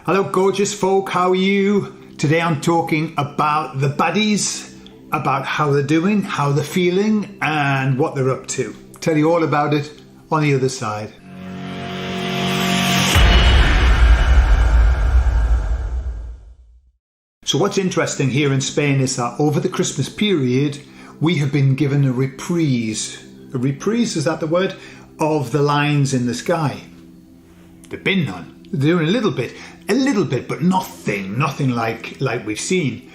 Hello gorgeous folk, how are you? Today I'm talking about the baddies, about how they're doing, how they're feeling and what they're up to. Tell you all about it on the other side. So what's interesting here in Spain is that over the Christmas period we have been given a reprise. A reprise, is that the word? Of the lines in the sky. There've been none. They're doing a little bit, but nothing like we've seen.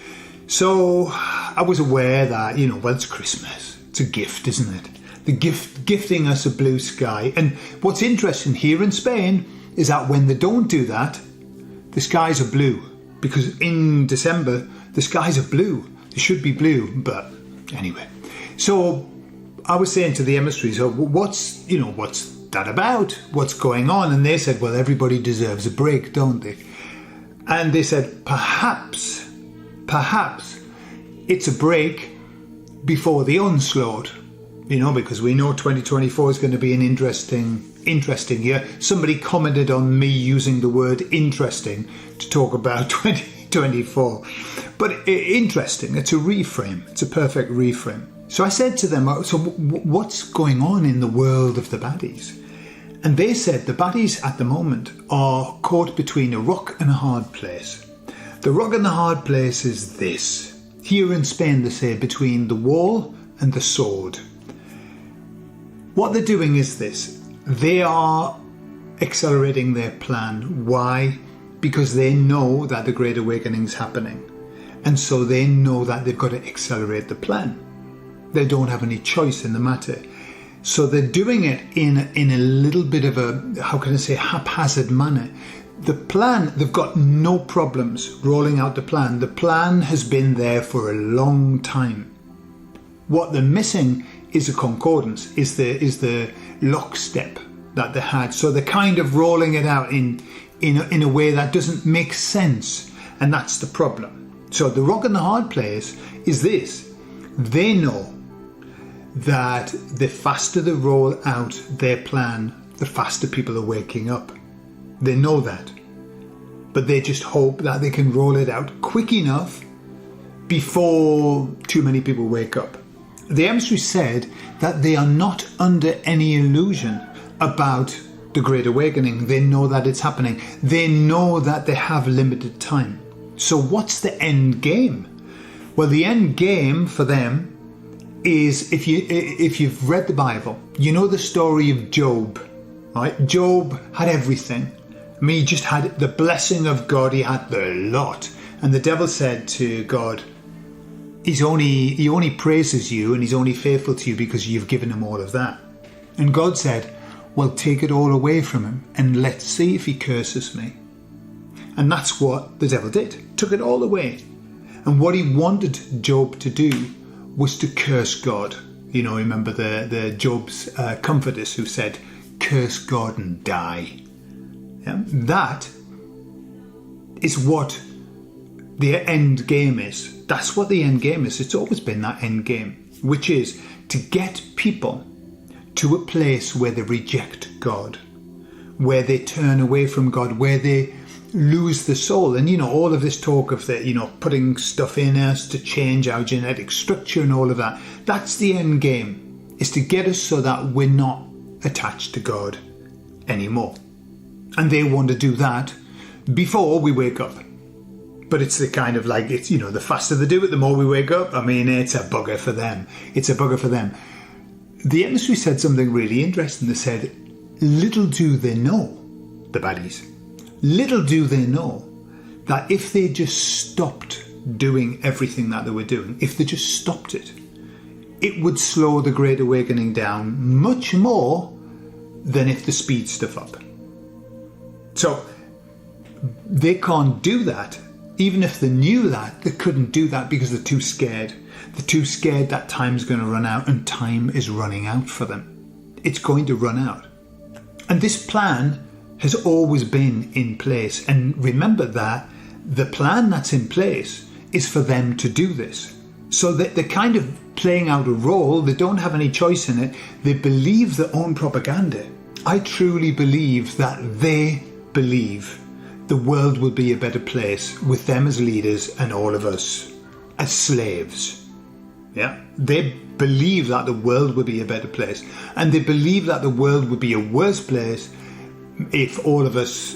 So I was aware that, well, it's Christmas. It's a gift, isn't it? The gifting us a blue sky. And what's interesting here in Spain is that when they don't do that, the skies are blue. Because in December, the skies are blue. They should be blue, but anyway. So I was saying to the emissaries, what's that about? What's going on? And they said, well, everybody deserves a break, don't they? And they said, perhaps it's a break before the onslaught, because we know 2024 is going to be an interesting year. Somebody commented on me using the word interesting to talk about 2024. But interesting, it's a reframe. It's a perfect reframe. So I said to them, so what's going on in the world of the baddies? And they said the baddies at the moment are caught between a rock and a hard place. The rock and the hard place is this. Here in Spain they say between the wall and the sword. What they're doing is this. They are accelerating their plan. Why? Because they know that the Great Awakening is happening. And so they know that they've got to accelerate the plan. They don't have any choice in the matter. So they're doing it in a little bit of a, haphazard manner. The plan, they've got no problems rolling out the plan. The plan has been there for a long time. What they're missing is a concordance, is the lockstep that they had. So they're kind of rolling it out in a way that doesn't make sense. And that's the problem. So the rock and the hard place is this. They know that the faster they roll out their plan, the faster people are waking up. They know that. But they just hope that they can roll it out quick enough before too many people wake up. The emissary said that they are not under any illusion about the Great Awakening. They know that it's happening. They know that they have limited time. So what's the end game? Well, the end game for them is, if you've read the Bible, you know the story of Job, right? Job had everything. I mean, he just had the blessing of God. He had the lot. And the devil said to God, he only praises you and he's only faithful to you because you've given him all of that. And God said, well, take it all away from him and let's see if he curses me. And that's what the devil did. Took it all away. And what he wanted Job to do was to curse God. Remember the Job's comforters who said, curse God and die. Yeah? That is what the end game is. That's what the end game is. It's always been that end game, which is to get people to a place where they reject God, where they turn away from God, where they lose the soul. And all of this talk of the putting stuff in us to change our genetic structure and all of that, that's the end game, is to get us so that we're not attached to God anymore. And they want to do that before we wake up. But it's the kind of the faster they do it, the more we wake up. I mean, it's a bugger for them. It's a bugger for them. The emissary said something really interesting. They said, little do they know, the baddies, little do they know that if they just stopped doing everything that they were doing, if they just stopped it, it would slow the Great Awakening down much more than if they speed stuff up. So they can't do that. Even if they knew that, they couldn't do that because they're too scared. They're too scared that time's going to run out, and time is running out for them. It's going to run out. And this plan has always been in place. And remember that the plan that's in place is for them to do this. So that they're kind of playing out a role. They don't have any choice in it. They believe their own propaganda. I truly believe that they believe the world will be a better place with them as leaders and all of us as slaves. Yeah, they believe that the world would be a better place, and they believe that the world would be a worse place if all of us,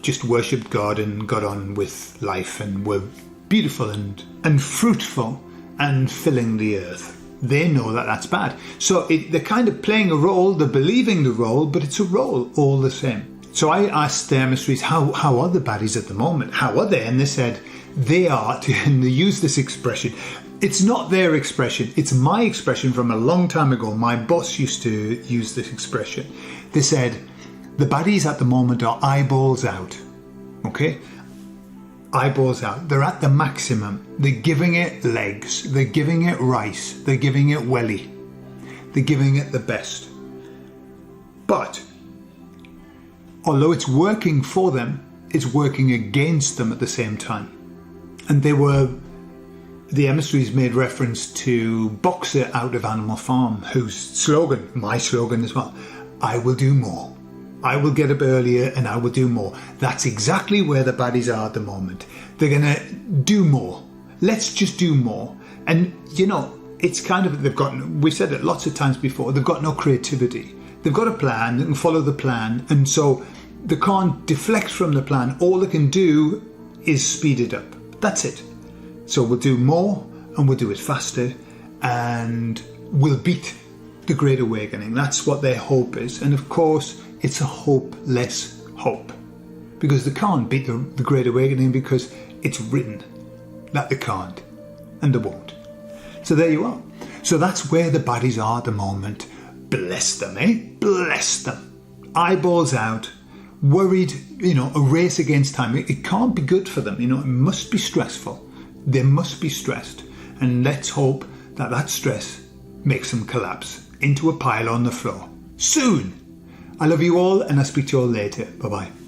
just worshipped God and got on with life and were beautiful and fruitful and filling the earth. They know that that's bad. So they're kind of playing a role, they're believing the role, but it's a role all the same. So I asked the emissaries, how are the baddies at the moment? How are they? And they said, they are, and they use this expression. It's not their expression, it's my expression from a long time ago. My boss used to use this expression. They said, the baddies at the moment are eyeballs out. Okay? Eyeballs out. They're at the maximum. They're giving it legs. They're giving it rice. They're giving it welly. They're giving it the best. But although it's working for them, it's working against them at the same time. And the emissaries made reference to Boxer out of Animal Farm, whose slogan, my slogan as well, I will do more. I will get up earlier and I will do more. That's exactly where the baddies are at the moment. They're going to do more. Let's just do more. And, it's kind of, we've said it lots of times before, they've got no creativity. They've got a plan, they can follow the plan, and so they can't deflect from the plan. All they can do is speed it up. That's it. So we'll do more and we'll do it faster and we'll beat the Great Awakening. That's what their hope is. And of course, it's a hopeless hope because they can't beat the Great Awakening because it's written that they can't and they won't. So there you are. So that's where the baddies are at the moment. Bless them, eh? Bless them. Eyeballs out, worried, a race against time. It can't be good for them, it must be stressful. They must be stressed. And let's hope that stress makes them collapse into a pile on the floor. Soon. I love you all and I'll speak to you all later. Bye-bye.